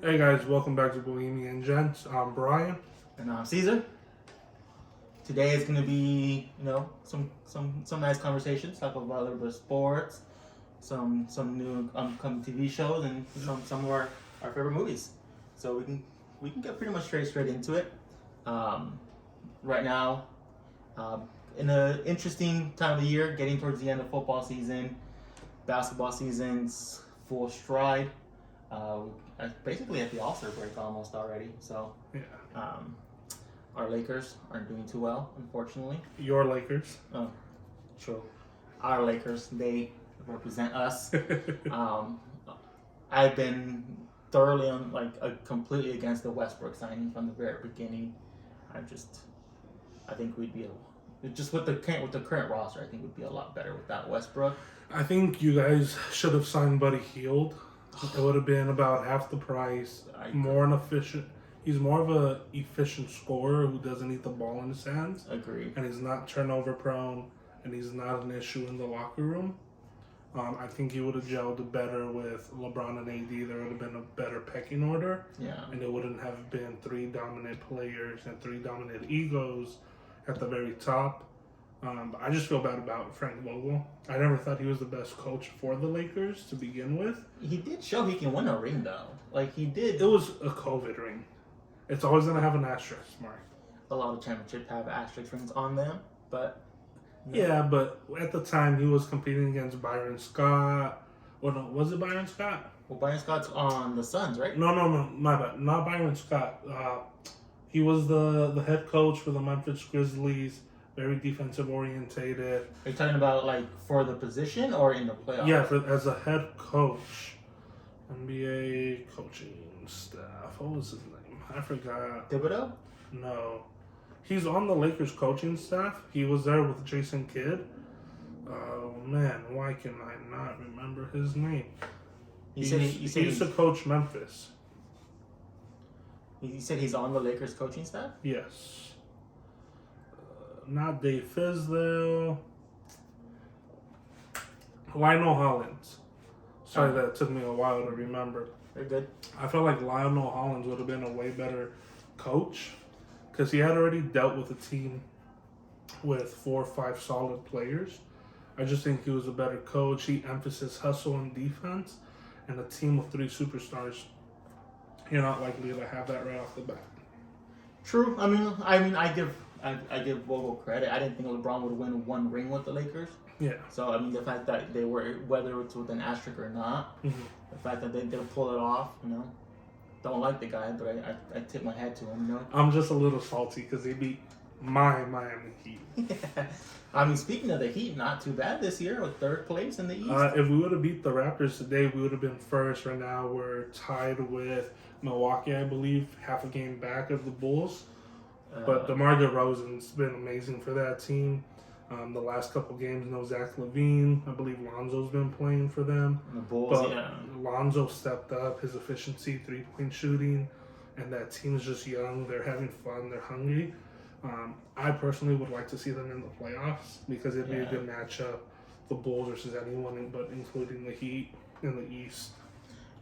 Hey guys, welcome back to Bohemian Gents. I'm Brian. And I'm Caesar. Today is gonna be, some nice conversations. Talk about a little bit of sports, some new upcoming TV shows, and some of our favorite movies. So we can get pretty much straight into it. Right now, in an interesting time of the year, getting towards the end of football season, basketball season's full stride. Basically at the All-Star break almost already. So Yeah. our Lakers aren't doing too well, unfortunately. Your Lakers. Oh, true. Our Lakers, they represent us. um, I've been thoroughly completely against the Westbrook signing from the very beginning. I think we'd be just with the current roster. I think we'd be a lot better without Westbrook. I think you guys should have signed Buddy Hield. It would have been about half the price, more an efficient. He's more of a efficient scorer who doesn't eat the ball in his hands. Agreed. And he's not turnover prone, and he's not an issue in the locker room. I think he would have gelled better with LeBron and AD. There would have been a better pecking order. Yeah. And it wouldn't have been three dominant players and three dominant egos at the very top. I just feel bad about Frank Vogel. I never thought he was the best coach for the Lakers to begin with. He did show he can win a ring, though. Like, he did. It was a COVID ring. It's always going to have an asterisk mark. A lot of championships have asterisk rings on them, but... Yeah, but at the time, he was competing against Byron Scott. Or no, was it Byron Scott? Well, Byron Scott's on the Suns, right? No, my bad. Not Byron Scott. He was the head coach for the Memphis Grizzlies. Very defensive orientated. Are you talking about for the position or in the playoffs? Yeah, as a head coach, NBA coaching staff. What was his name? I forgot. Thibodeau? No, he's on the Lakers coaching staff. He was there with Jason Kidd. Oh man, why can I not remember his name? He used to coach Memphis. You said he's on the Lakers coaching staff? Yes. Not Dave Fizdale. Lionel Hollins. Sorry, that took me a while to remember. Very good. I felt like Lionel Hollins would have been a way better coach because he had already dealt with a team with 4 or 5 solid players. I just think he was a better coach. He emphasized hustle and defense, and a team with 3 superstars, you're not likely to have that right off the bat. True. I give Vogel credit. I didn't think LeBron would win one ring with the Lakers. Yeah. So the fact that they were, whether it's with an asterisk or not, the fact that they did pull it off, don't like the guy, but I tip my hat to him. I'm just a little salty because they beat my Miami Heat. Speaking of the Heat, not too bad this year with 3rd place in the East. If we would have beat the Raptors today, we would have been first. Right now, we're tied with Milwaukee, I believe, half a game back of the Bulls. But DeMar DeRozan's been amazing for that team. The last couple games, no Zach LaVine. I believe Lonzo's been playing for them. The Bulls, but yeah. Lonzo stepped up his efficiency, 3-point shooting, and that team's just young. They're having fun. They're hungry. I personally would like to see them in the playoffs because it'd be a good matchup. The Bulls versus anyone, but including the Heat in the East.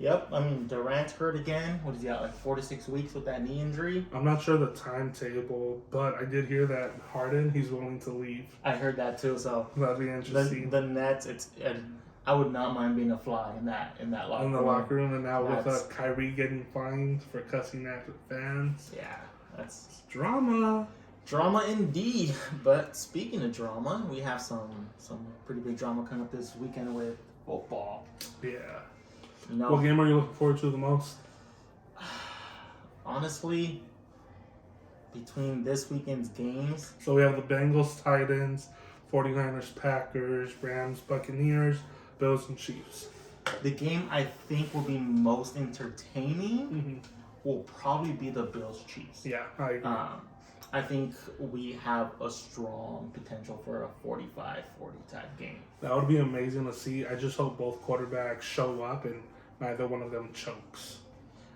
Yep, Durant's hurt again. What is he out, 4 to 6 weeks with that knee injury? I'm not sure the timetable, but I did hear that Harden, he's willing to leave. I heard that too, so that'd be interesting. The Nets, I would not mind being a fly in that locker room. In the locker room, and now with Kyrie getting fined for cussing at fans. Yeah, that's drama. Drama indeed. But speaking of drama, we have some pretty big drama coming up this weekend with football. Yeah. What game are you looking forward to the most? Honestly, between this weekend's games... So we have the Bengals, Titans, 49ers, Packers, Rams, Buccaneers, Bills, and Chiefs. The game I think will be most entertaining will probably be the Bills-Chiefs. Yeah, I agree. I think we have a strong potential for a 45-40 type game. That would be amazing to see. I just hope both quarterbacks show up and neither one of them chokes.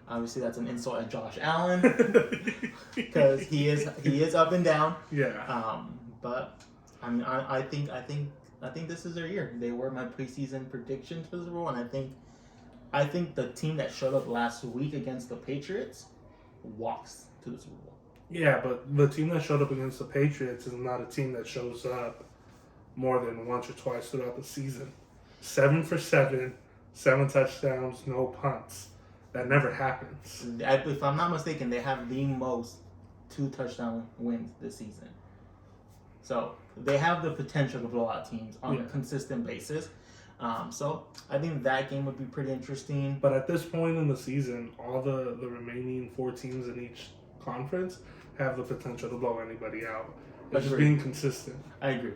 Obviously, that's an insult at Josh Allen because he is up and down. Yeah. But I think this is their year. They were my preseason predictions for the Super Bowl, and I think I think the team that showed up last week against the Patriots walks to the Super Bowl. Yeah, but the team that showed up against the Patriots is not a team that shows up more than once or twice throughout the season. 7 for 7, 7 touchdowns, no punts. That never happens. If I'm not mistaken, they have the most 2 touchdown wins this season. So they have the potential to blow out teams on a consistent basis. So I think that game would be pretty interesting. But at this point in the season, all the remaining 4 teams in each conference have the potential to blow anybody out. It's just being consistent. I agree.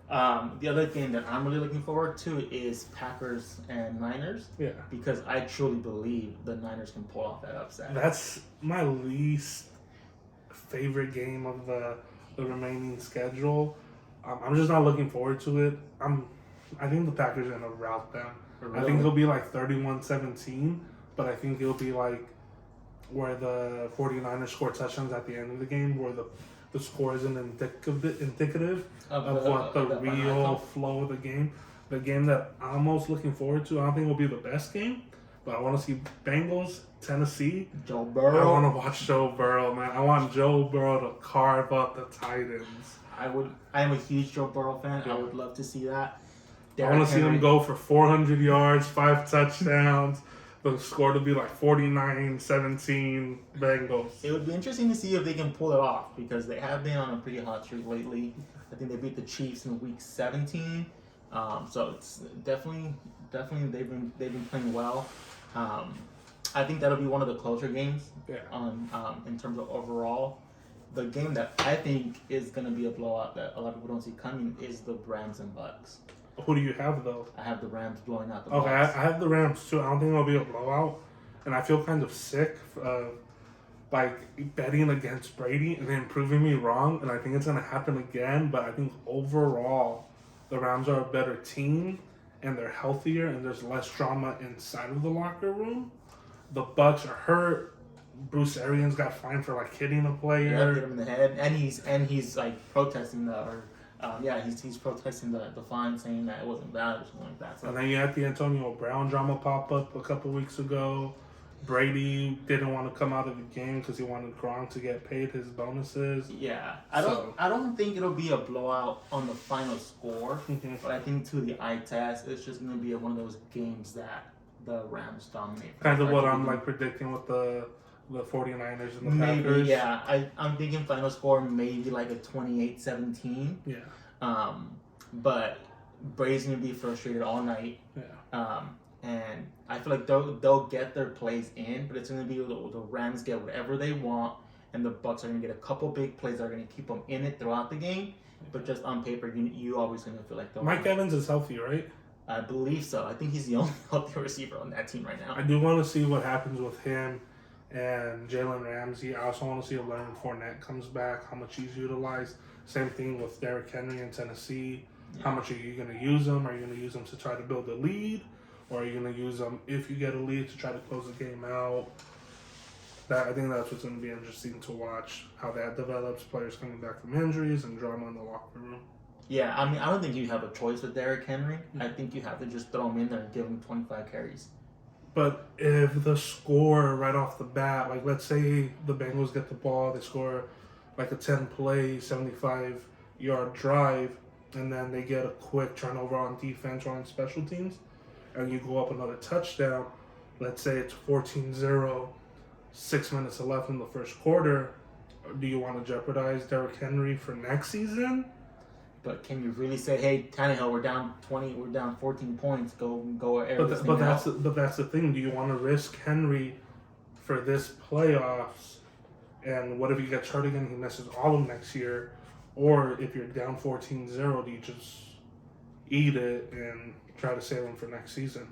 The other game that I'm really looking forward to is Packers and Niners. Yeah. Because I truly believe the Niners can pull off that upset. That's my least favorite game of the remaining schedule. I'm just not looking forward to it. I think the Packers are going to rout them. Really? I think it'll be like 31-17, but I think it'll be like where the 49ers score touchdowns at the end of the game, where the score isn't indicative of what the real flow of the game. The game that I'm most looking forward to, I don't think will be the best game, but I want to see Bengals, Tennessee. Joe Burrow. I want to watch Joe Burrow, man. I want Joe Burrow to carve up the Titans. I am a huge Joe Burrow fan. Yeah. I would love to see that. I want to see him go for 400 yards, 5 touchdowns. The score to be like 49-17 Bengals. It would be interesting to see if they can pull it off because they have been on a pretty hot streak lately. I think they beat the Chiefs in week 17. So it's definitely they've been playing well. I think that'll be one of the closer games. Yeah. In terms of overall, the game that I think is going to be a blowout that a lot of people don't see coming is the Rams and Bucks. Who do you have, though? I have the Rams blowing out the Bucks. Okay, I have the Rams, too. I don't think it'll be a blowout. And I feel kind of sick betting against Brady and then proving me wrong. And I think it's going to happen again. But I think overall, the Rams are a better team. And they're healthier. And there's less drama inside of the locker room. The Bucks are hurt. Bruce Arians got fined for, hitting a player. Yeah, hit him in the head. And he's protesting he's protesting the fine, saying that it wasn't valid or something like that. So. And then you had the Antonio Brown drama pop up a couple weeks ago. Brady didn't want to come out of the game because he wanted Gronk to get paid his bonuses. Yeah, I don't think it'll be a blowout on the final score, but I think to the eye test, it's just going to be one of those games that the Rams dominate. Kind of what I'm predicting with the 49ers and the Packers. Maybe, yeah. I'm thinking final score maybe like a 28-17. Yeah. But Brady's going to be frustrated all night. Yeah. And I feel like they'll get their plays in, but it's going to be the Rams get whatever they want, and the Bucks are going to get a couple big plays that are going to keep them in it throughout the game. But just on paper, you always going to feel like they'll Mike Evans is healthy, right? I believe so. I think he's the only healthy receiver on that team right now. I do want to see what happens with him and Jalen Ramsey. I also want to see if Leonard Fournette comes back, how much he's utilized. Same thing with Derrick Henry in Tennessee. Yeah. How much are you going to use him? Are you going to use him to try to build a lead? Or are you going to use them if you get a lead to try to close the game out? I think that's what's going to be interesting to watch, how that develops, players coming back from injuries and drama in the locker room. Yeah, I mean, I don't think you have a choice with Derrick Henry. I think you have to just throw him in there and give him 25 carries. But if the score right off the bat, let's say the Bengals get the ball, they score a 10-play, 75-yard drive, and then they get a quick turnover on defense or on special teams, and you go up another touchdown, let's say it's 14-0, 6 minutes left in the first quarter, do you want to jeopardize Derrick Henry for next season? But can you really say, hey, Tannehill, we're down 14 points, go air this thing out? But that's the thing. Do you want to risk Henry for this playoffs? And what if he gets hurt again, he misses all of next year? Or if you're down 14-0, do you just eat it and try to save him for next season?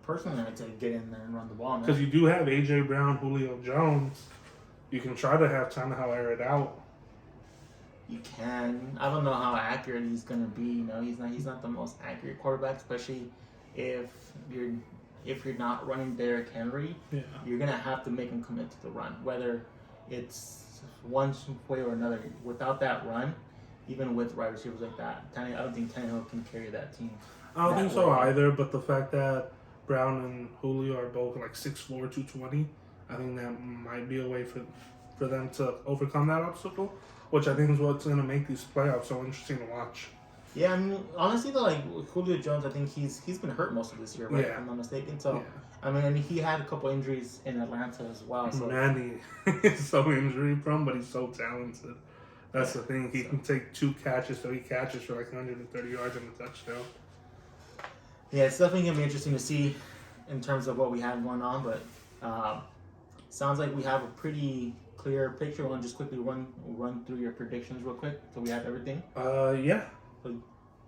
Personally, I'd say get in there and run the ball. Because you do have A.J. Brown, Julio Jones. You can try to have Tannehill air it out. You can. I don't know how accurate he's going to be. He's not the most accurate quarterback, especially if you're not running Derrick Henry. Yeah. You're going to have to make him commit to the run, whether it's one way or another. Without that run, even with wide receivers like that, I don't think Tannehill can carry that team. I don't think so either, but the fact that Brown and Julio are both like 6'4", 220. I think that might be a way for them to overcome that obstacle, which I think is what's going to make these playoffs so interesting to watch. Yeah, I mean, honestly, though, like Julio Jones, I think he's been hurt most of this year, right? Yeah. If I'm not mistaken. So, Yeah. I mean, and he had a couple injuries in Atlanta as well. So. Man, he's so injury prone, but he's so talented. That's the thing. He can take 2 catches, 3 catches for like 130 yards and a touchdown. Yeah, it's definitely going to be interesting to see in terms of what we have going on, but sounds like we have a pretty clear picture. I want to just quickly run through your predictions real quick so we have everything. Yeah.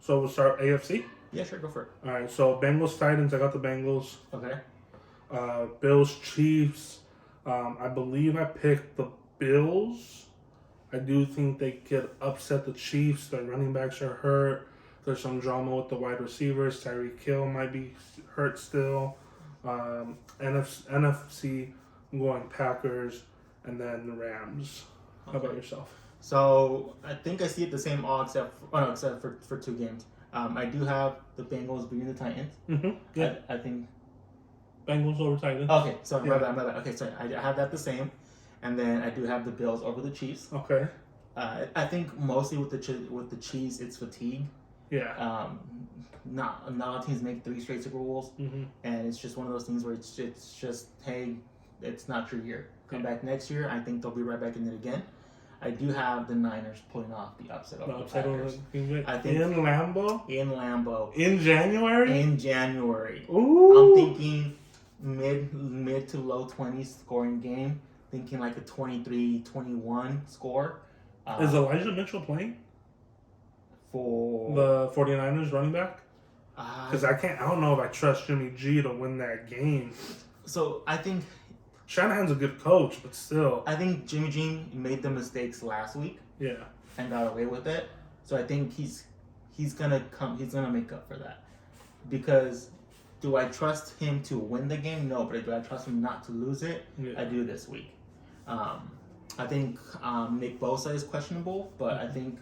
So we'll start AFC? Yeah, sure, go for it. All right, so Bengals, Titans, I got the Bengals. Okay. Bills, Chiefs. I believe I picked the Bills. I do think they could upset the Chiefs. Their running backs are hurt. There's some drama with the wide receivers. Tyreek Hill might be hurt still. NFC, I'm going Packers, and then the Rams. How about yourself? So I think I see it the same odds except for 2 games. I do have the Bengals beating the Titans. Mm-hmm. Yeah. I think. Bengals over Titans. Okay, sorry, my bad. Okay, sorry. I have that the same, and then I do have the Bills over the Chiefs. Okay. I think mostly with the Chiefs, it's fatigue. Yeah. Not a lot of teams make 3 straight Super Bowls, and it's just one of those things where it's just hey, it's not your year. Come back next year. I think they'll be right back in it again. I do have the Niners pulling off the upset over the Packers. I think in Lambeau. In January. In January. Ooh. I'm thinking mid to low 20s scoring game. Thinking like a 23-21 score. Is Elijah Mitchell playing? For the 49ers running back? Because I don't know if I trust Jimmy G to win that game. So I think Shanahan's a good coach, but still. I think Jimmy G made the mistakes last week. Yeah. And got away with it. So I think he's gonna make up for that. Because do I trust him to win the game? No, but do I trust him not to lose it? Yeah. I do this week. I think Nick Bosa is questionable, but I think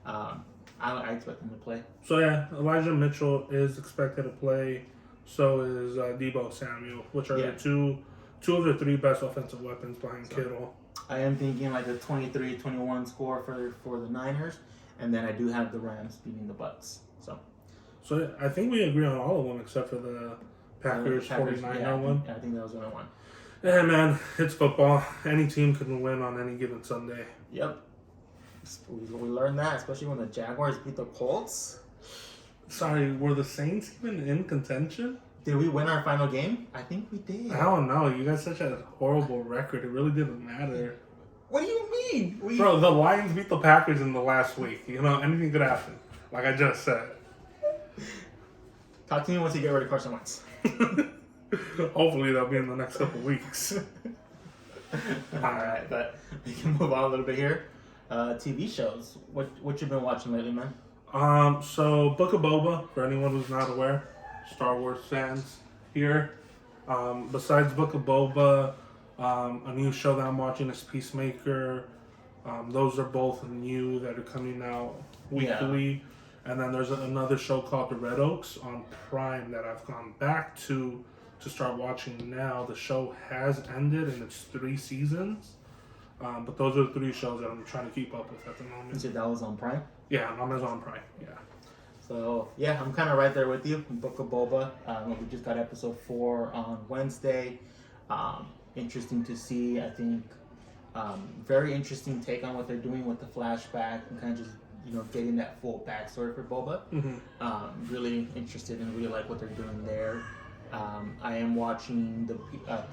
I expect him to play. So yeah, Elijah Mitchell is expected to play. So is Deebo Samuel, which are the two of the 3 best offensive weapons behind Kittle. I am thinking like a 23-21 score for the Niners, and then I do have the Rams beating the Bucks. So I think we agree on all of them except for the Packers 49er one. Yeah, I think that was the only one. Yeah, man, it's football. Any team can win on any given Sunday. Yep. We learned that, especially when the Jaguars beat the Colts. Sorry, were the Saints even in contention? Did we win our final game? I think we did. I don't know. You got such a horrible record. It really didn't matter. What do you mean? Bro, the Lions beat the Packers in the last week. You know, anything could happen. Like I just said. Talk to me once you get rid of Carson Wentz. Hopefully that'll be in the next couple weeks. Alright, but we can move on a little bit here. TV shows. What you been watching lately, man? So Book of Boba, for anyone who's not aware, Star Wars fans here. Besides Book of Boba, a new show that I'm watching is Peacemaker. Those are both new that are coming out weekly. Yeah. And then there's another show called The Red Oaks on Prime that I've gone back to start watching now. The show has ended and it's 3 seasons. But those are the 3 shows that I'm trying to keep up with at the moment. You said that was on Prime? Yeah, on Amazon Prime, yeah. So, yeah, I'm kind of right there with you. Book of Boba. We just got episode 4 on Wednesday. Interesting to see, I think. Very interesting take on what they're doing with the flashback and kind of just, getting that full backstory for Boba. Mm-hmm. Really interested and really like what they're doing there. I am watching the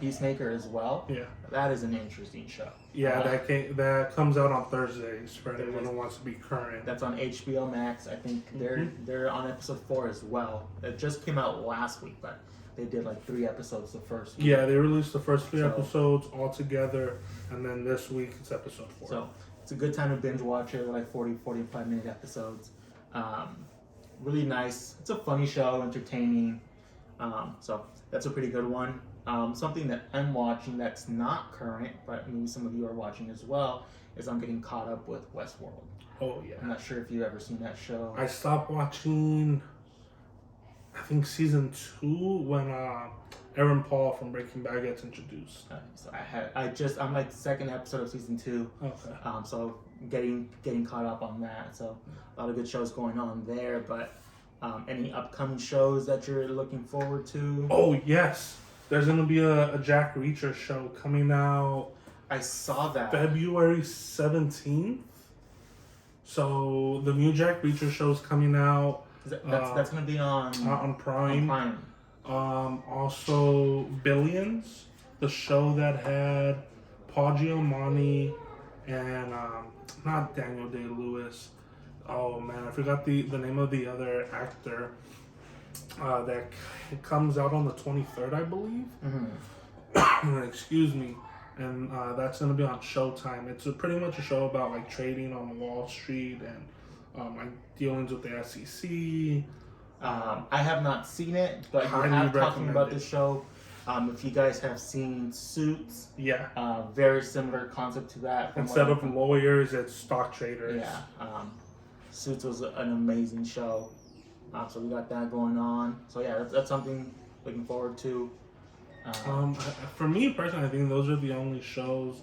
Peacemaker as well. Yeah, that is an interesting show. Yeah, that comes out on Thursdays for anyone who wants to be current. That's on HBO Max. I think they're on episode 4 as well. It just came out last week, but they did like 3 episodes the first week. Yeah, they released the first 3 episodes all together, and then this week it's episode 4. So it's a good time to binge watch it. They're like 45 minute episodes. Really nice. It's a funny show, entertaining. So that's a pretty good one. Something that I'm watching that's not current, but maybe some of you are watching as well, is I'm getting caught up with Westworld. Oh, yeah. I'm not sure if you've ever seen that show. I stopped watching, I think season 2 when Aaron Paul from Breaking Bad gets introduced. So I'm like the second episode of season 2. Okay. So getting caught up on that. So a lot of good shows going on there. But any upcoming shows that you're looking forward to? Oh yes, there's gonna be a Jack Reacher show coming out. I saw that February 17th. So the new Jack Reacher show is coming out. That's gonna be on Prime. On Prime. Also Billions, the show that had Paul Giamatti and not Daniel Day-Lewis. Oh man, I forgot the name of the other actor. That comes out on the 23rd, I believe. Mm-hmm. Excuse me. And that's gonna be on Showtime. It's pretty much a show about like trading on Wall Street and like dealings with the SEC. I have not seen it, but you Highly have talking recommend about it. the show. If you guys have seen Suits, Yeah. very similar concept to that. Instead of lawyers, it's stock traders. Yeah. Suits was an amazing show. So we got that going on. So yeah, that's something looking forward to. For me personally, I think those are the only shows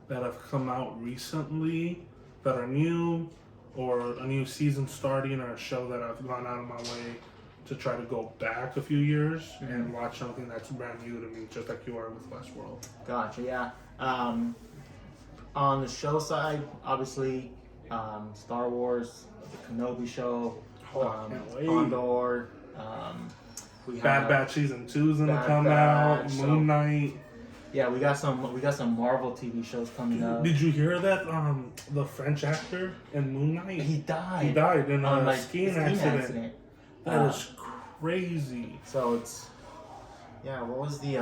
that have come out recently that are new, or a new season starting, or a show that I've gone out of my way to try to go back a few years and watch something that's brand new to me, just like you are with Westworld. Gotcha. Yeah. On the show side, obviously, Star Wars, the Kenobi show, I can't wait. Andor. We Bad have Batch season 2 is gonna Bad come Batch, out. so- Moon Knight. Yeah, we got some Marvel TV shows coming up. Did you hear that? The French actor in Moon Knight. He died. He died in on a like skiing accident. That is crazy. So it's what was the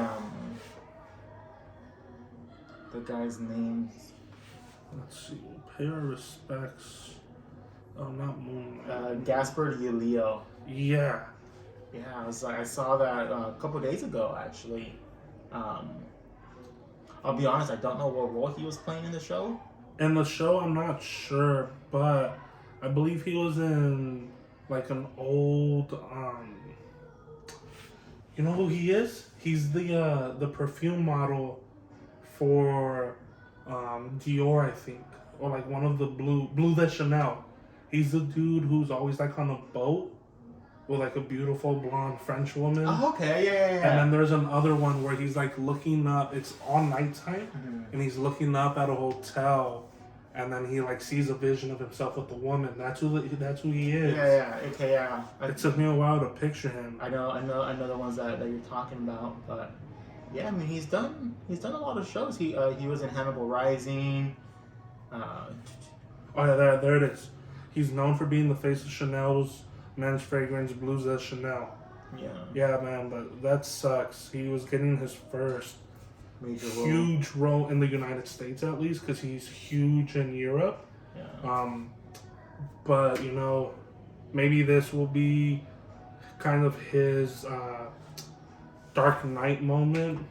guy's name? Let's see. Pay our respects. Oh, not Moon Knight. Gaspard Ulliel. Yeah. Yeah, I saw that a couple days ago actually. I'll be honest, I don't know what role he was playing in the show. In the show, I'm not sure, but I believe he was in like an old. You know who he is? He's the perfume model for Dior, I think, or like one of the Blue the Chanel. He's the dude who's always like on a boat with like a beautiful blonde French woman. Oh, okay, yeah. And then there's another one where he's like looking up. It's all nighttime, and he's looking up at a hotel, and then he like sees a vision of himself with the woman. That's who he is. Yeah. Okay, yeah. It took me a while to picture him. I know the ones that you're talking about, but yeah, I mean he's done a lot of shows. He was in Hannibal Rising. Oh yeah, there it is. He's known for being the face of Chanel's men's fragrance, Blues as Chanel. Yeah. Yeah, man, but that sucks. He was getting his first Major role. huge role in the United States, at least, because he's huge in Europe. Yeah. But maybe this will be kind of his Dark Knight moment,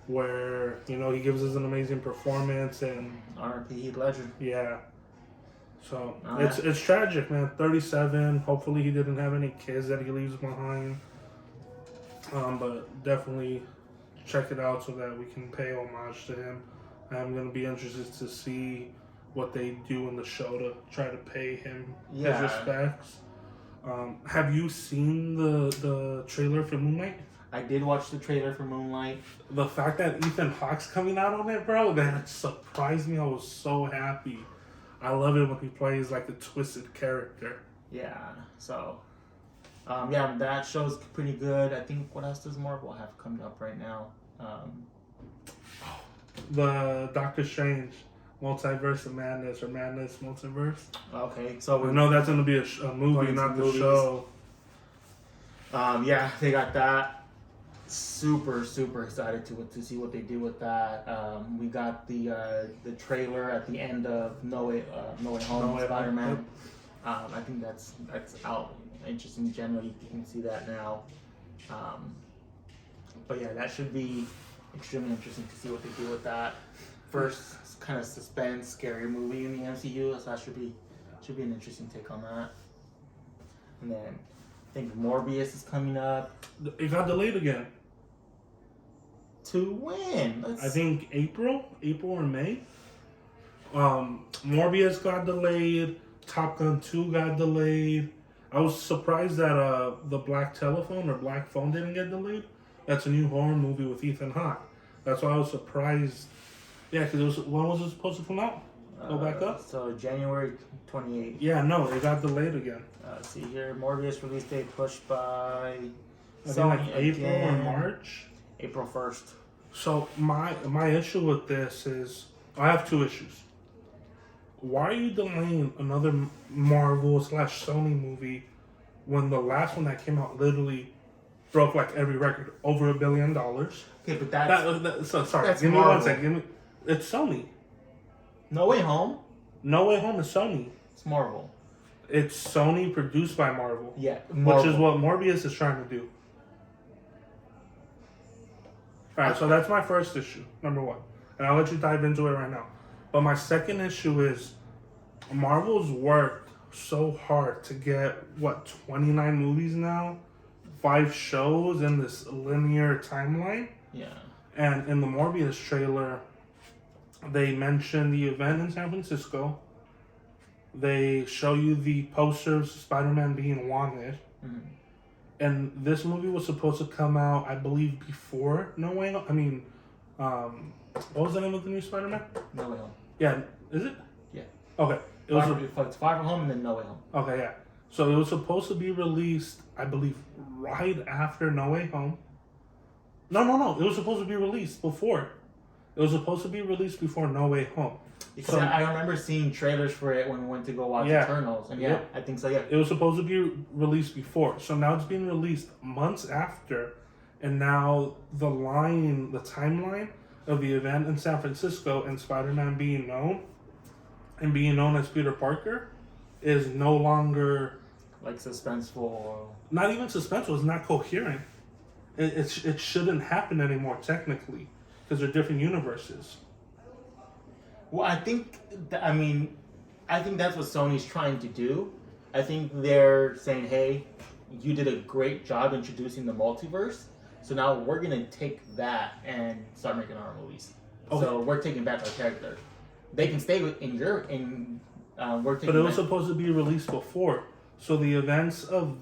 where he gives us an amazing performance, and R.I.P. Heath Ledger. yeah. So Oh, it's tragic, man. 37. Hopefully he didn't have any kids that he leaves behind. But definitely check it out so that we can pay homage to him. I'm gonna be interested to see what they do in the show to try to pay him his respects. Have you seen the trailer for Moonlight? I did watch the trailer for Moonlight. The fact that Ethan Hawke's coming out on it, bro, that surprised me. I was so happy. I love it when he plays like a twisted character. Yeah. So, that show's pretty good. I think what else does Marvel have coming up right now? The Doctor Strange Multiverse of Madness, or Madness Multiverse. Okay, so I know that's gonna be a movie, not the show. They got that. Super excited to see what they do with that. We got the trailer at the end of No Way Home, Spider-Man. I think that's out. Interesting. Generally, you can see that now. But yeah, that should be extremely interesting to see what they do with that. First kind of suspense, scary movie in the MCU, so that should be an interesting take on that. And then I think Morbius is coming up. It got delayed again. To when? I think April or May. Morbius got delayed. Top Gun 2 got delayed. I was surprised that the Black Telephone or Black Phone didn't get delayed. That's a new horror movie with Ethan Hawke. That's why I was surprised. Yeah, because when was it supposed to come out? Go back up. So January 28th. Yeah, no, it got delayed again. Let's see here. Morbius release date pushed by I think Sony like April again. or March. April 1st. So my issue with this is I have two issues. Why are you delaying another Marvel / Sony movie when the last one that came out literally broke like every record, over $1 billion? Okay, but that's sorry. that's Give me Marvel. 1 second. It's Sony. No Way Home. No Way Home is Sony. It's Marvel. It's Sony produced by Marvel. Yeah, Which is what Morbius is trying to do. Alright, so that's my first issue, number one. And I'll let you dive into it right now. But my second issue is Marvel's worked so hard to get, 29 movies now? 5 shows in this linear timeline? Yeah. And in the Morbius trailer, they mention the event in San Francisco. They show you the poster of Spider-Man being wanted. Mm-hmm. And this movie was supposed to come out, I believe, before No Way Home. I mean, what was the name of the new Spider-Man? No Way Home. Yeah, is it? Yeah. Okay. It's Far From Home and then No Way Home. Okay, yeah. So it was supposed to be released, I believe, right after No Way Home. No. It was supposed to be released before. It was supposed to be released before No Way Home. Because I remember seeing trailers for it when we went to go watch Eternals. And Yep. I think so, yeah. It was supposed to be released before. So now it's being released months after. And now the timeline of the event in San Francisco and Spider-Man being known as Peter Parker is no longer... Like suspenseful. Not even suspenseful. It's not coherent. It shouldn't happen anymore, technically. Because they're different universes. Well, I think that's what Sony's trying to do. I think they're saying, hey, you did a great job introducing the multiverse, so now we're going to take that and start making our movies. Okay. So we're taking back our character. They can stay we're taking But it was supposed to be released before. So the events of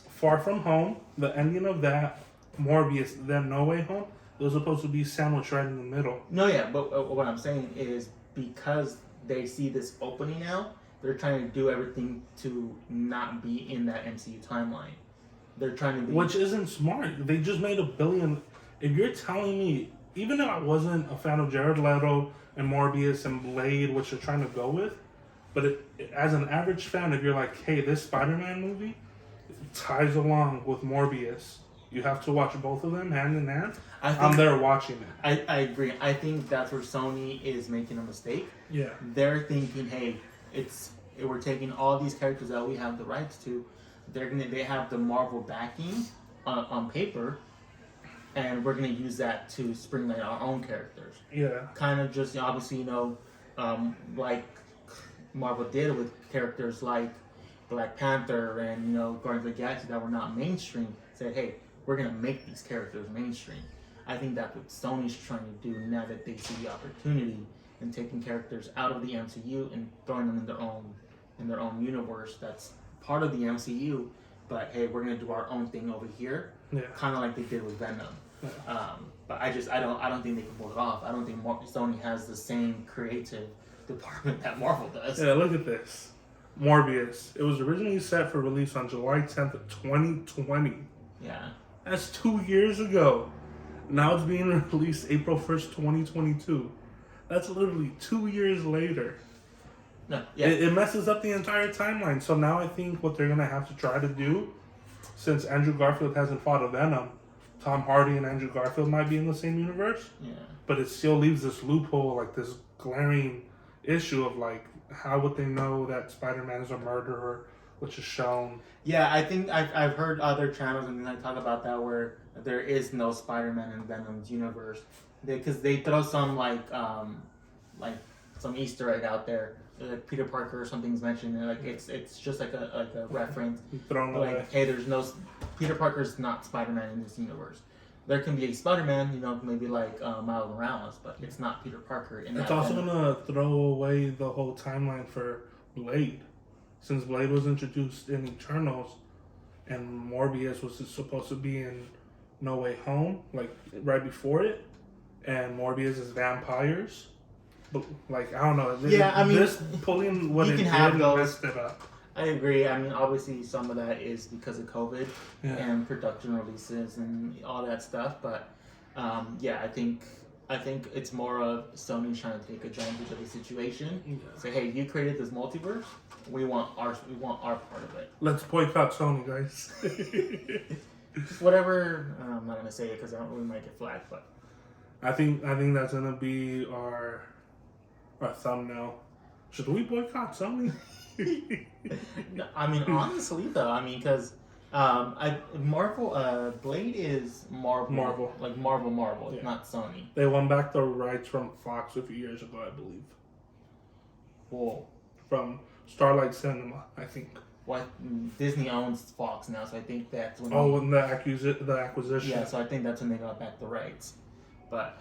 Far From Home, the ending of that, Morbius, then No Way Home, it was supposed to be sandwiched right in the middle. No, yeah, but what I'm saying is because they see this opening now, they're trying to do everything to not be in that MCU timeline. They're trying to be... Which isn't smart. They just made $1 billion. If you're telling me, even though I wasn't a fan of Jared Leto and Morbius and Blade, which they're trying to go with, but as an average fan, if you're like, hey, this Spider-Man movie ties along with Morbius, you have to watch both of them hand in hand. I'm there watching it. I agree. I think that's where Sony is making a mistake. Yeah. They're thinking, hey, we're taking all these characters that we have the rights to. They have the Marvel backing on paper, and we're gonna use that to springlight our own characters. Yeah. Kind of just obviously, like Marvel did with characters like Black Panther and Guardians of the Galaxy that were not mainstream. Said, hey, we're gonna make these characters mainstream. I think that's what Sony's trying to do now that they see the opportunity in taking characters out of the MCU and throwing them in their own universe that's part of the MCU. But hey, we're gonna do our own thing over here, kind of like they did with Venom. Yeah. But I don't think they can pull it off. I don't think Sony has the same creative department that Marvel does. Yeah, look at this. Morbius. It was originally set for release on July 10th of 2020. Yeah. That's 2 years ago. Now it's being released April 1st, 2022. That's literally 2 years later. No, yeah. It messes up the entire timeline. So now I think what they're going to have to try to do, since Andrew Garfield hasn't fought a Venom, Tom Hardy and Andrew Garfield might be in the same universe. Yeah. But it still leaves this loophole, like this glaring issue of like, how would they know that Spider-Man is a murderer, which is shown. Yeah, I think I've heard other channels and talk about that where there is no Spider-Man in Venom's universe because they throw some like some Easter egg out there Peter Parker or something's mentioned, and like it's just like a reference. Thrown away. Like, hey, there's no Peter Parker's not Spider-Man in this universe. There can be a Spider-Man, you know, maybe like Miles Morales, but it's not Peter Parker. It's also gonna throw away the whole timeline for Blade, since Blade was introduced in Eternals, and Morbius was supposed to be in No Way Home, like right before it, and Morbius is vampires. But like I don't know. Yeah, I mean, this pulling what you it can did have and those. messed it up. I agree. I mean, obviously, some of that is because of COVID Yeah. and production releases and all that stuff. But yeah, I think it's more of Sony trying to take advantage of the situation. Yeah. Say, hey, you created this multiverse. We want our part of it. Let's boycott Sony, guys. Just whatever. I'm not gonna say it because I don't really might get flagged, but I think that's gonna be our thumbnail. Should we boycott Sony? no, I mean, honestly though, I mean, because Marvel, Blade is Marvel, like Marvel, Yeah. not Sony. They won back the rights from Fox a few years ago, I believe. Whoa. From Starlight Cinema, I think. What Disney owns Fox now, so I think that's when. Oh, and the acquisition. Yeah, so I think that's when they got back the rights, but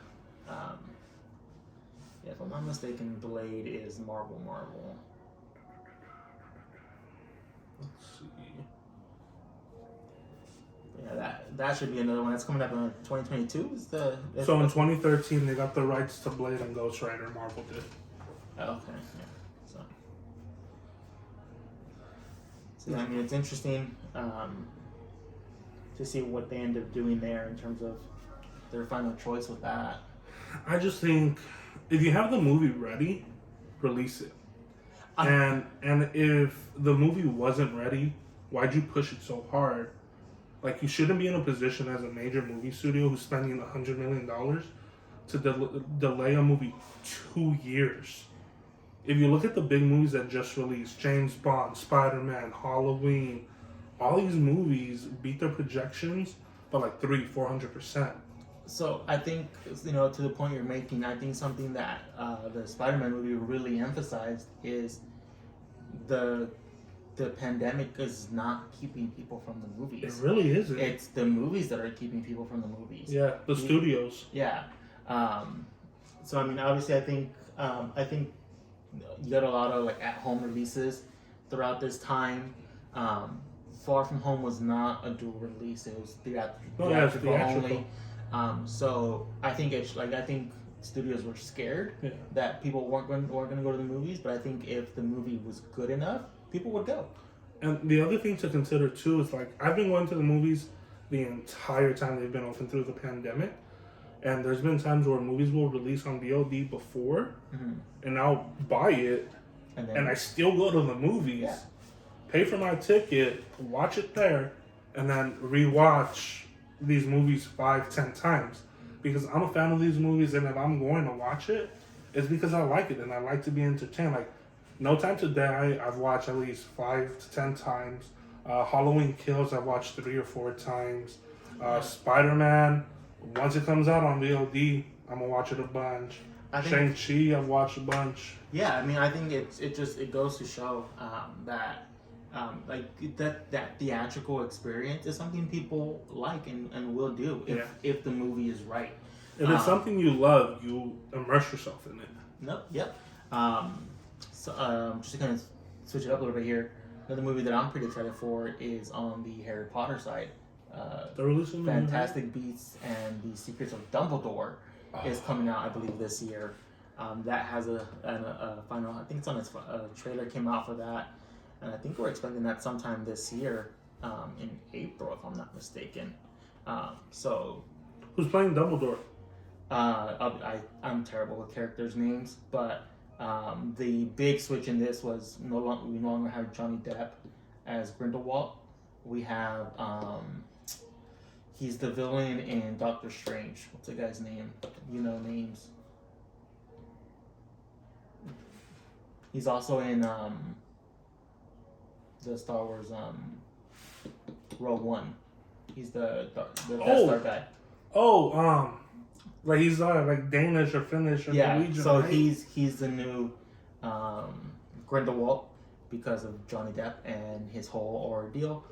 yeah, if I'm not mistaken, Blade is Marvel. Let's see. Yeah, that should be another one that's coming up in 2022. So in 2013, they got the rights to Blade and Ghost Rider. Marvel did. Oh, okay, yeah. So I mean, it's interesting to see what they end up doing there in terms of their final choice with that. I just think if you have the movie ready, release it. And if the movie wasn't ready, why'd you push it so hard? Like, you shouldn't be in a position as a major movie studio who's spending $100 million to delay a movie 2 years. If you look at the big movies that just released, James Bond, Spider-Man, Halloween, all these movies beat their projections by like 300-400%. So I think, you know, to the point you're making, I think something that the Spider-Man movie really emphasized is the pandemic is not keeping people from the movies. It really isn't. It's the movies that are keeping people from the movies. Yeah, the studios. Yeah. So I mean, obviously, I think you got a lot of like at-home releases throughout this time. Far From Home was not a dual release; it was theatrical only. So I think I think studios were scared that people weren't going to go to the movies, but I think if the movie was good enough, people would go. And the other thing to consider too is, like, I've been going to the movies the entire time they've been open through the pandemic, and there's been times where movies will release on VOD before, and I'll buy it, and I still go to the movies, pay for my ticket, watch it there, and then rewatch these movies 5-10 times, because I'm a fan of these movies, and if I'm going to watch it, it's because I like it and I like to be entertained. Like, No Time to Die, I've watched at least 5 to 10 times. Halloween Kills, I've watched 3 or 4 times. Spider-Man, once it comes out on VOD, I'm gonna watch it a bunch. Shang-Chi, I've watched a bunch. Yeah, I mean, I think it goes to show that that theatrical experience is something people like and will do if the movie is right. If it's something you love, you immerse yourself in it. Nope. Yep. So just to kind of switch it up a little bit here, another movie that I'm pretty excited for is on the Harry Potter side. They're releasing Fantastic Beasts and the Secrets of Dumbledore is coming out, I believe, this year. That has a final. I think it's on its trailer came out for that, and I think we're expecting that sometime this year, in April, if I'm not mistaken. So, who's playing Dumbledore? I'm terrible with characters' names, but the big switch in this was we no longer have Johnny Depp as Grindelwald. We have he's the villain in Doctor Strange. What's the guy's name? You know names. He's also in the Star Wars Rogue One. He's the Death Star guy. Like he's like Danish or Finnish or Norwegian. So right? he's the new Grindelwald because of Johnny Depp and his whole ordeal.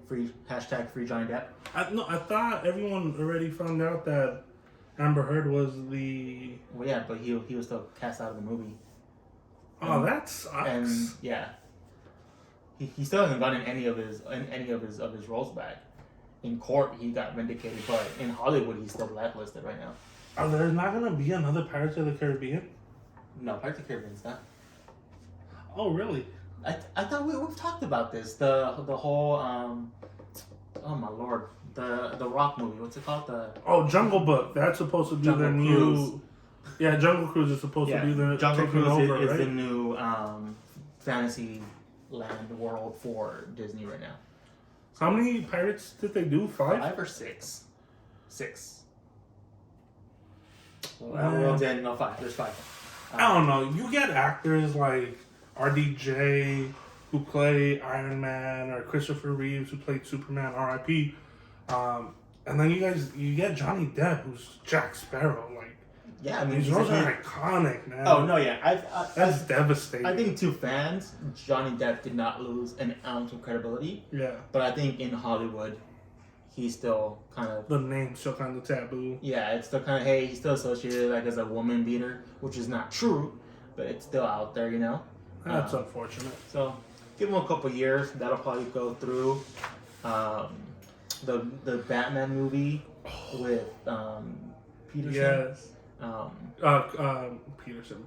Free Johnny Depp. I thought everyone already found out that Amber Heard was the. Well, yeah, but he was still cast out of the movie. Oh, that sucks. And yeah, he still hasn't gotten any of his roles back. In court, he got vindicated, but in Hollywood, he's still blacklisted right now. Are there not gonna be another Pirates of the Caribbean? No, Pirates of the Caribbean's not. Oh, really? I thought we've talked about this. The whole oh my lord, the Rock movie. What's it called? Jungle Book. That's supposed to be Jungle the new. Yeah, Jungle Cruise is supposed to be the Jungle Cruise over, is right? the new fantasy land world for Disney right now. How many pirates did they do? 5? 5 or 6? 6. Well, no, 5. There's 5. I don't know. You get actors like RDJ who play Iron Man, or Christopher Reeves who played Superman, R.I.P. And then you get Johnny Depp who's Jack Sparrow. Like, yeah, I mean, these roles are iconic, man. Oh no, yeah, that's devastating. I think to fans, Johnny Depp did not lose an ounce of credibility. Yeah, but I think in Hollywood, he's still kind of the name's still kind of taboo. Yeah, it's still kind of he's still associated like as a woman beater, which is not true, but it's still out there, you know. That's unfortunate. So give him a couple years. That'll probably go through. The Batman movie with Peterson. Yes.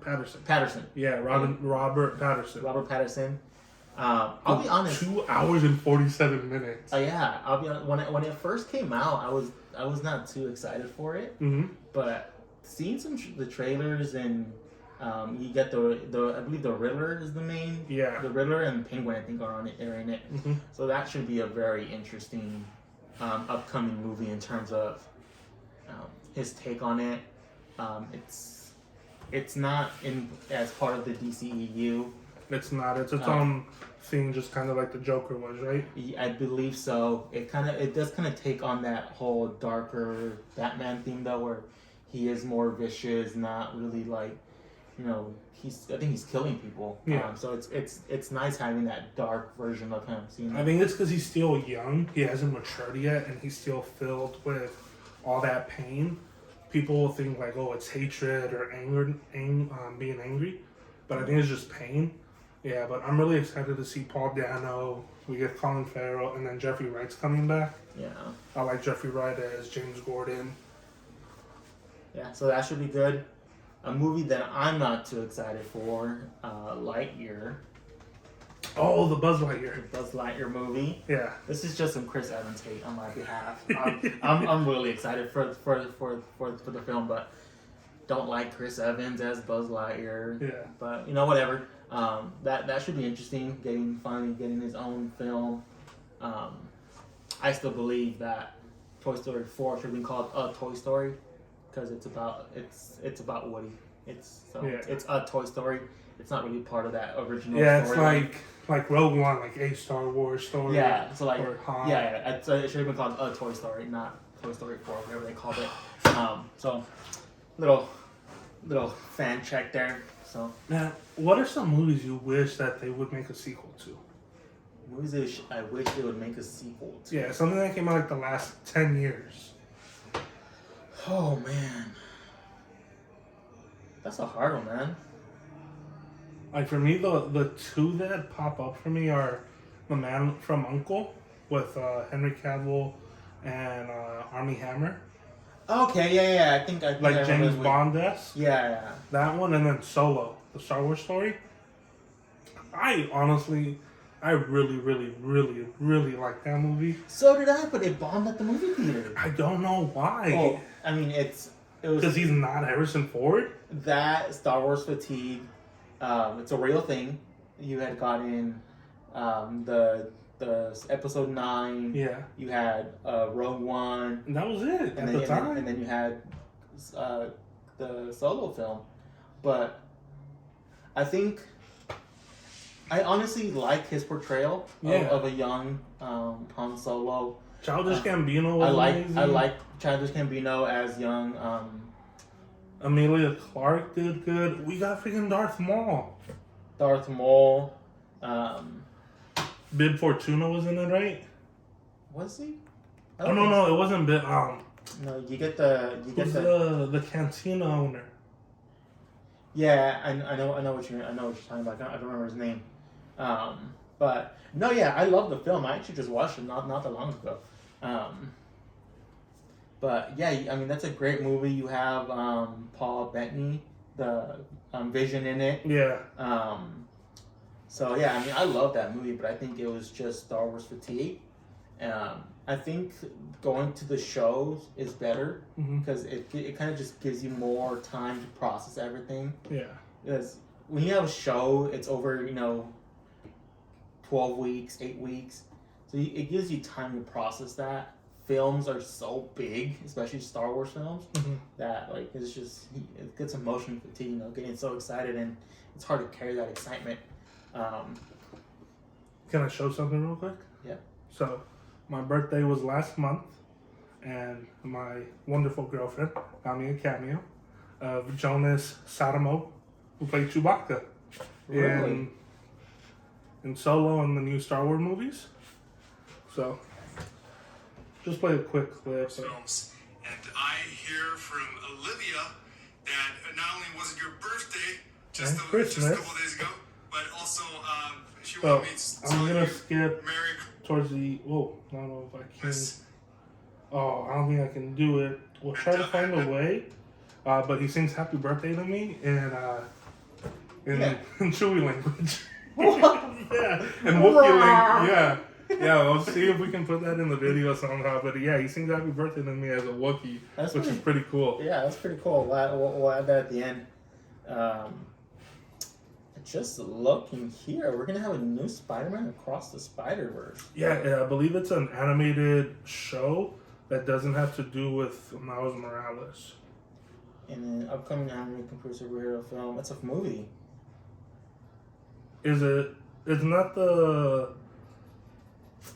Patterson. Yeah, Robert Patterson. Robert Patterson. I'll be honest. 2 hours and 47 minutes. Yeah, I'll be honest. When it first came out, I was not too excited for it. Mm-hmm. But seeing the trailers and you get the I believe the Riddler is the main. Yeah. The Riddler and Penguin I think are in it. Mm-hmm. So that should be a very interesting upcoming movie in terms of his take on it. It's not in as part of the DCEU. It's not. It's its own thing, just kind of like the Joker was, right? I believe so. It does kind of take on that whole darker Batman theme though, where he is more vicious, not really like, I think he's killing people. Yeah. So it's nice having that dark version of him. I think it's because he's still young. He hasn't matured yet, and he's still filled with all that pain. People will think like, oh, it's hatred or anger, being angry, but I think it's just pain. Yeah, but I'm really excited to see Paul Dano. We get Colin Farrell, and then Jeffrey Wright's coming back. Yeah. I like Jeffrey Wright as James Gordon. Yeah, so that should be good. A movie that I'm not too excited for, Lightyear. Oh, the Buzz Lightyear. The Buzz Lightyear movie. Yeah. This is just some Chris Evans hate on my behalf. I'm really excited for the film, but don't like Chris Evans as Buzz Lightyear. Yeah. But whatever. That should be interesting. Finally getting his own film. I still believe that Toy Story 4 should be called A Toy Story because it's about Woody. It's a Toy Story. It's not really part of that original. Yeah, story. it's like Rogue One, like a Star Wars story. Yeah, so like or Han. it should have been called A Toy Story, not Toy Story 4, whatever they called it. So little fan check there. So now, what are some movies you wish that they would make a sequel to? Movies I wish they would make a sequel to. Yeah, something that came out like the last 10 years. Oh man, that's a hard one, man. Like for me, the two that pop up for me are The Man from U.N.C.L.E. with Henry Cavill and Armie Hammer. Okay, yeah. I think like James Bond-esque. Yeah. That one, and then Solo, the Star Wars story. I really, really, really, really like that movie. So did I, but it bombed at the movie theater. I don't know why. Well, I mean, it was because he's not Harrison Ford. That Star Wars fatigue, it's a real thing. You had gotten the episode 9. Yeah. You had Rogue One. And that was it at the time. And then you had the Solo film, but I honestly like his portrayal of a young Han Solo. Childish Gambino was amazing. I like Childish Gambino as young. Emilia Clarke did good. We got freaking Darth Maul. Darth Maul. Bib Fortuna was in it, right? Was he? Oh no, it wasn't Bib. No, you get the Who's the cantina owner? Yeah, I know what you're talking about. I don't remember his name. But no, yeah, I love the film. I actually just watched it not that long ago. But yeah, I mean that's a great movie. You have Paul Bettany, the Vision in it. Yeah. So yeah, I mean I love that movie, but I think it was just Star Wars fatigue. I think going to the shows is better because it kind of just gives you more time to process everything. Yeah. Because when you have a show, it's over 12 weeks, 8 weeks, so it gives you time to process that. Films are so big, especially Star Wars films, that like it gets emotion fatigue. Getting so excited and it's hard to carry that excitement. Can I show something real quick? Yeah. So, my birthday was last month, and my wonderful girlfriend got me a cameo of Jonas Sadamo, who played Chewbacca in Solo and the new Star Wars movies. So, just play a quick clip. Films. And I hear from Olivia that not only was it your birthday just a couple days ago, but also she wanted me to I'm gonna you skip Merry towards the. Whoa, I don't know if I can. Oh, I don't think I can do it. We'll try to find a way. But he sings "Happy Birthday" to me in Chewy language. Yeah, and Wookiee language. Yeah. Yeah, we'll see if we can put that in the video somehow. But yeah, he sings "Happy Birthday" to me as a Wookiee, which is pretty cool. Yeah, that's pretty cool. We'll add that at the end. Just looking here, we're gonna have a new Spider-Man Across the Spider-Verse. Yeah, I believe it's an animated show that doesn't have to do with Miles Morales. In an upcoming animated superhero film, it's a movie. Is it? It's not the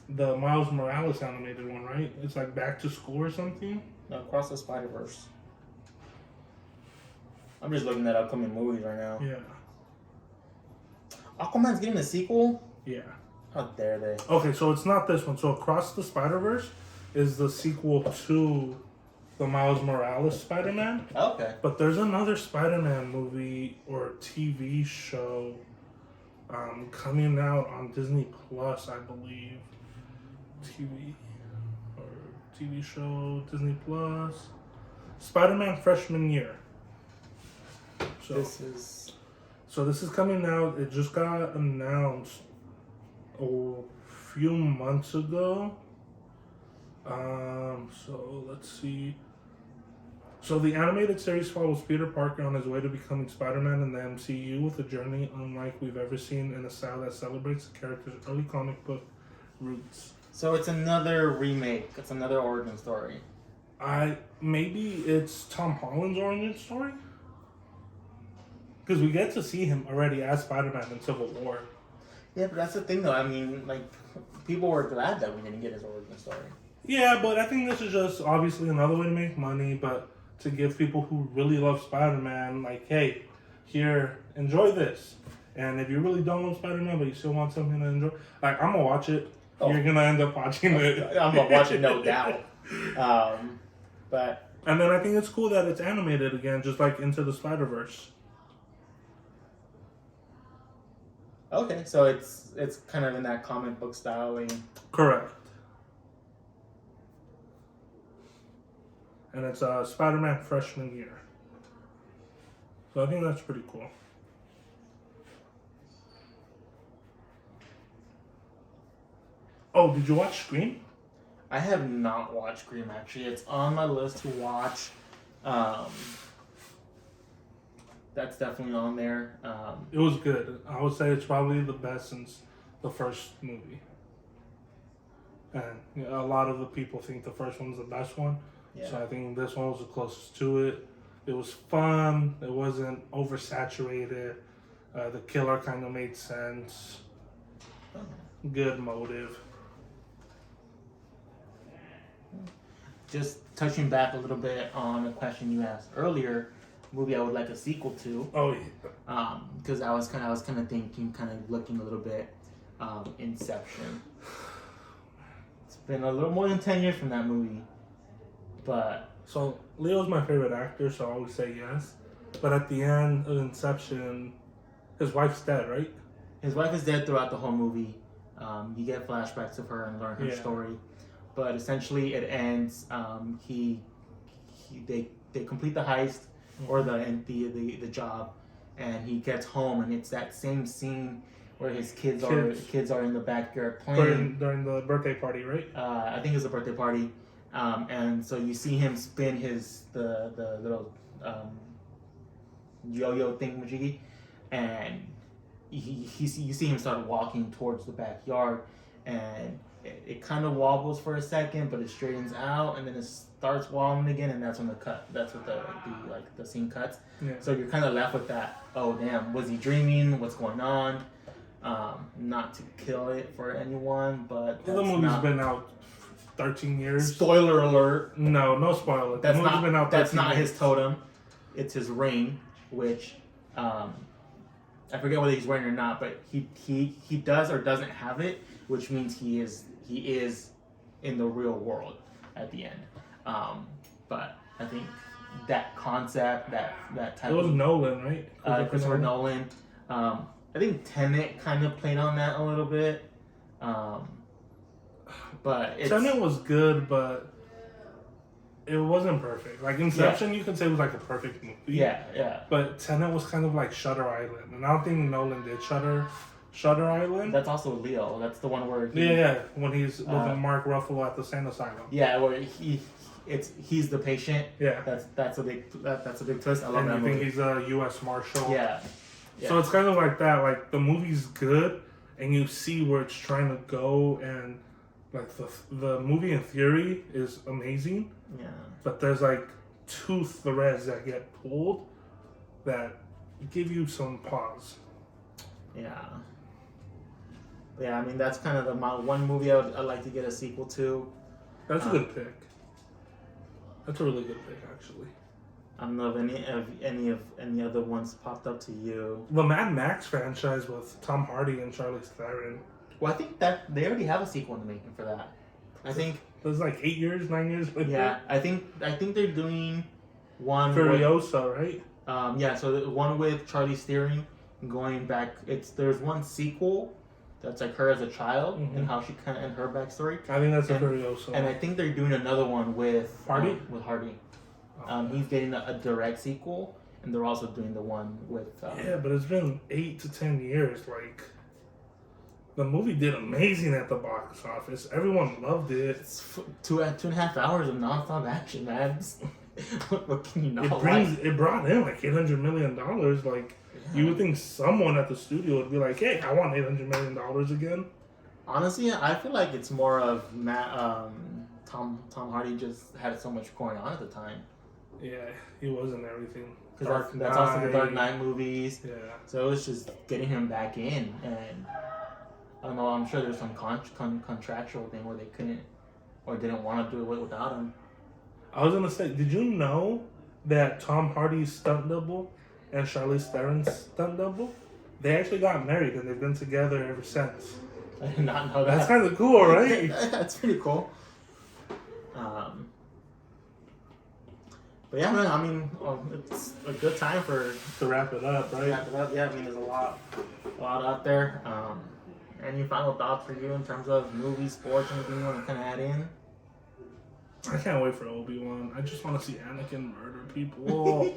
Miles Morales animated one, right? It's like Back to School or something. No, Across the Spider-Verse. I'm just looking at upcoming movies right now. Yeah. Aquaman's getting a sequel? Yeah. How dare they? Okay, so it's not this one. So Across the Spider-Verse is the sequel to the Miles Morales Spider-Man. Okay. But there's another Spider-Man movie or TV show coming out on Disney Plus, I believe. TV show, Disney Plus. Spider-Man Freshman Year. So this is coming out. It just got announced a few months ago. So let's see. So the animated series follows Peter Parker on his way to becoming Spider-Man in the MCU with a journey unlike we've ever seen in a style that celebrates the character's early comic book roots. So it's another remake. It's another origin story. Maybe it's Tom Holland's origin story? Because we get to see him already as Spider-Man in Civil War. Yeah, but that's the thing, though. I mean, like, people were glad that we didn't get his origin story. Yeah, but I think this is just obviously another way to make money, but to give people who really love Spider-Man, like, hey, here, enjoy this. And if you really don't love Spider-Man, but you still want something to enjoy, like, I'm going to watch it. Oh. You're going to end up watching it. I'm going to watch it, no doubt. But... And then I think it's cool that it's animated again, just like Into the Spider-Verse. Okay, so it's kind of in that comic book style. Correct. And it's Spider-Man Freshman Year. So I think that's pretty cool. Oh, did you watch Scream? I have not watched Scream, actually. It's on my list to watch. That's definitely on there. It was good. I would say it's probably the best since the first movie. And a lot of the people think the first one's the best one. Yeah. So I think this one was the closest to it. It was fun. It wasn't oversaturated. The killer kind of made sense. Good motive. Just touching back a little bit on a question you asked earlier, movie I would like a sequel to. Oh yeah. Because I was kind of thinking, kind of looking a little bit, Inception. It's been a little more than 10 years from that movie, but So Leo's my favorite actor, so I always say yes. But at the end of Inception, his wife's dead, right? his wife is dead throughout the whole movie. You get flashbacks of her and learn her story, but essentially it ends. They complete the heist or the job, and he gets home, and it's that same scene where his kids are in the backyard playing during the birthday party, right? I think it's a birthday party, and so you see him spin the little yo-yo thingamajiggy, and you see him start walking towards the backyard, and it kind of wobbles for a second, but it straightens out, and then it starts wobbling again, and that's when that's what the scene cuts. Yeah. So you're kind of left with that. Oh damn, was he dreaming? What's going on? Not to kill it for anyone, but the movie's been out 13 years. Spoiler alert. No spoiler. That's the movie's not been out 13 that's not years. his totem. It's his ring, which I forget whether he's wearing it or not, but he does or doesn't have it, which means he is in the real world at the end. But I think that concept, that type It was of Nolan, right? Christopher Nolan. I think Tenet kind of played on that a little bit. But Tenet was good, but it wasn't perfect. Like Inception, you could say was like a perfect movie. Yeah. But Tenet was kind of like Shutter Island, and I don't think Nolan did Shutter Island. That's also Leo. That's the one where when he's with Mark Ruffalo at the Sane Asylum. Yeah, where he's the patient. Yeah, that's a big twist. I love that and movie. think he's a U.S. Marshal. Yeah. So it's kind of like that. Like the movie's good, and you see where it's trying to go, and like the movie in theory is amazing. Yeah. But there's like two threads that get pulled that give you some pause. Yeah. Yeah, I mean that's kind of my one movie I'd like to get a sequel to. That's a good pick. That's a really good pick, actually. I don't know if any other ones popped up to you. The Mad Max franchise with Tom Hardy and Charlize Theron. Well, I think that they already have a sequel in the making for that. I think it was like 9 years later. Yeah, I think they're doing one Furiosa, right? Yeah, so the one with Charlize Theron going back. There's one sequel that's like her as a child and how she and her backstory. I think that's a Furiosa. And I think they're doing another one with Hardy. With Hardy. He's getting a direct sequel, and they're also doing the one with. Yeah, but it's been 8 to 10 years. Like, the movie did amazing at the box office. Everyone loved it. It's 2.5 hours of nonstop action, man. What can you not It brought in like $800 million. Like, you would think someone at the studio would be like, "Hey, I want $800 million again." Honestly, I feel like it's more of Tom Hardy just had so much going on at the time. Yeah, he was in everything. Because that's also the Dark Knight movies. Yeah. So it was just getting him back in, and I don't know. I'm sure there's some contractual thing where they couldn't or didn't want to do it without him. I was gonna say, did you know that Tom Hardy's stunt double and Charlize Theron's stunt double, they actually got married and they've been together ever since? I did not know that. That's kind of cool, right? That's pretty cool. But yeah, man. I mean, it's a good time to wrap it up, right? Yeah, I mean, there's a lot out there. Any final thoughts for you in terms of movies, sports, anything you want to kind of add in? I can't wait for Obi-Wan. I just want to see Anakin murder people.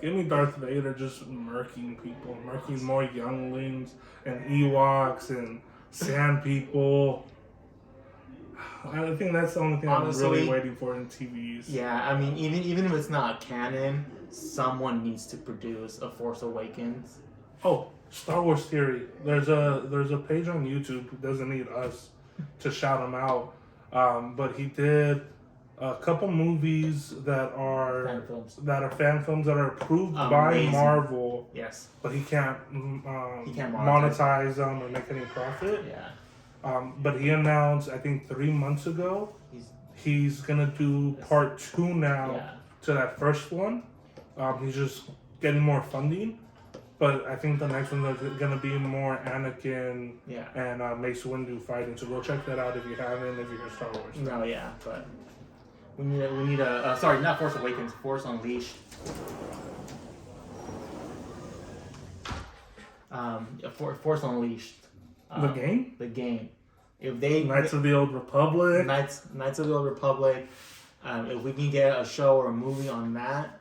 Give me Darth Vader just murking people, murking more younglings and Ewoks and sand people. I think that's the only thing Honestly, I'm really waiting for in TVs. Yeah, I mean, even if it's not canon, someone needs to produce a Force Awakens. Oh, Star Wars Theory. There's a page on YouTube who doesn't need us to shout him out, but he did a couple movies that are fan films that are approved by Marvel. Yes, but he can't monetize them or make any profit. Yeah. But he announced, I think 3 months ago, he's gonna do part 2 now to that first one, He's just getting more funding. But I think the next one is gonna be more Anakin and Mace Windu fighting. So go check that out if you haven't. If you're a Star Wars fan. No, yeah, but we need a sorry, not Force Awakens, Force Unleashed. Force Unleashed. The game. The game. If they Knights of the Old Republic. Knights of the Old Republic. If we can get a show or a movie on that,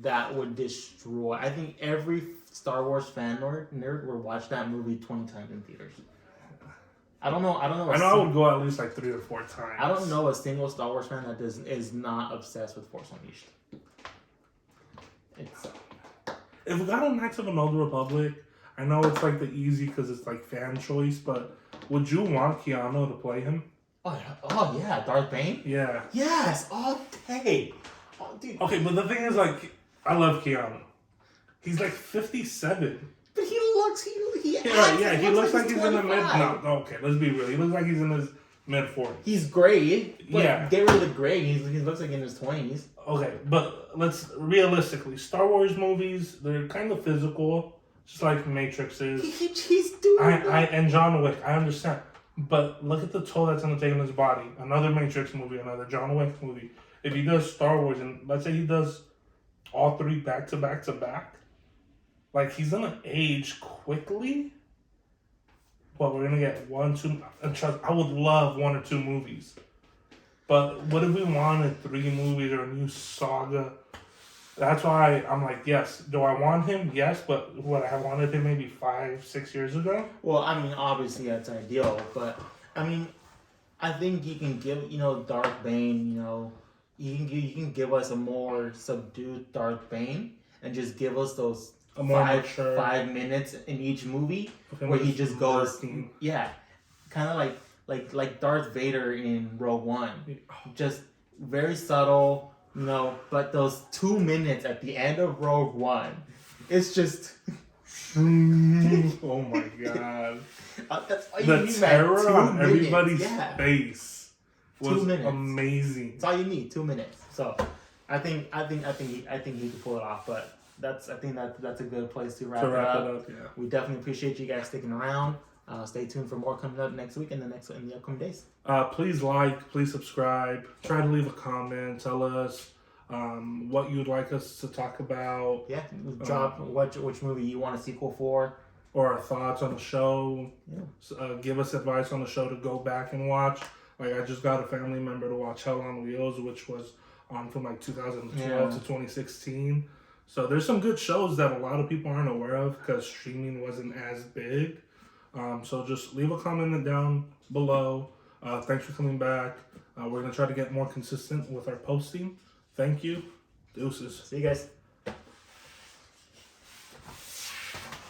that would destroy. I think every Star Wars fan nerd will watch that movie 20 times in theaters. I don't know. I would go at least like 3 or 4 times. I don't know a single Star Wars fan that is not obsessed with Force Unleashed. It's. If we got a Knights of the Old Republic, I know it's like the easy because it's like fan choice, but would you want Keanu to play him? Oh yeah, Darth Bane? Yeah. Yes, all day. Oh, dude. Okay, but the thing is, like, I love Keanu. He's like 57. But he looks, he he looks like he's in the mid. No, okay, let's be real. He looks like he's in his mid 40s. He's great. But yeah. Get rid of the gray. He looks like in his 20s. Okay, but let's realistically, Star Wars movies, they're kind of physical, just like Matrix is. He's doing that. And John Wick, I understand. But look at the toll that's going to take on his body. Another Matrix movie, another John Wick movie. If he does Star Wars, and let's say he does all 3 back to back to back, like, he's going to age quickly. But we're going to get 1, 2, and trust, I would love 1 or 2 movies. But what if we wanted 3 movies or a new saga? That's why I'm like, yes. Do I want him? Yes. But would I have wanted him maybe 5, 6 years ago? Well, I mean, obviously that's ideal. But, I mean, I think you can give, Darth Bane, you can give us a more subdued Darth Bane and just give us those 5 minutes in each movie where he just goes, kind of like Darth Vader in Rogue One, just very subtle, but those 2 minutes at the end of Rogue One, it's just oh my god, that's all you the need, terror man. on everybody's face was 2 minutes. amazing. That's all you need, 2 minutes. So I think he can pull it off, but I think that's a good place to wrap it up. Yeah. We definitely appreciate you guys sticking around. Stay tuned for more coming up next week and in the upcoming days. Please please subscribe. Try to leave a comment. Tell us what you'd like us to talk about. Yeah, drop which movie you want a sequel for, or our thoughts on the show. Yeah. Give us advice on the show to go back and watch. Like, I just got a family member to watch Hell on Wheels, which was on from like 2012 to 2016. So there's some good shows that a lot of people aren't aware of because streaming wasn't as big. So just leave a comment down below. Thanks for coming back. We're going to try to get more consistent with our posting. Thank you. Deuces. See you guys.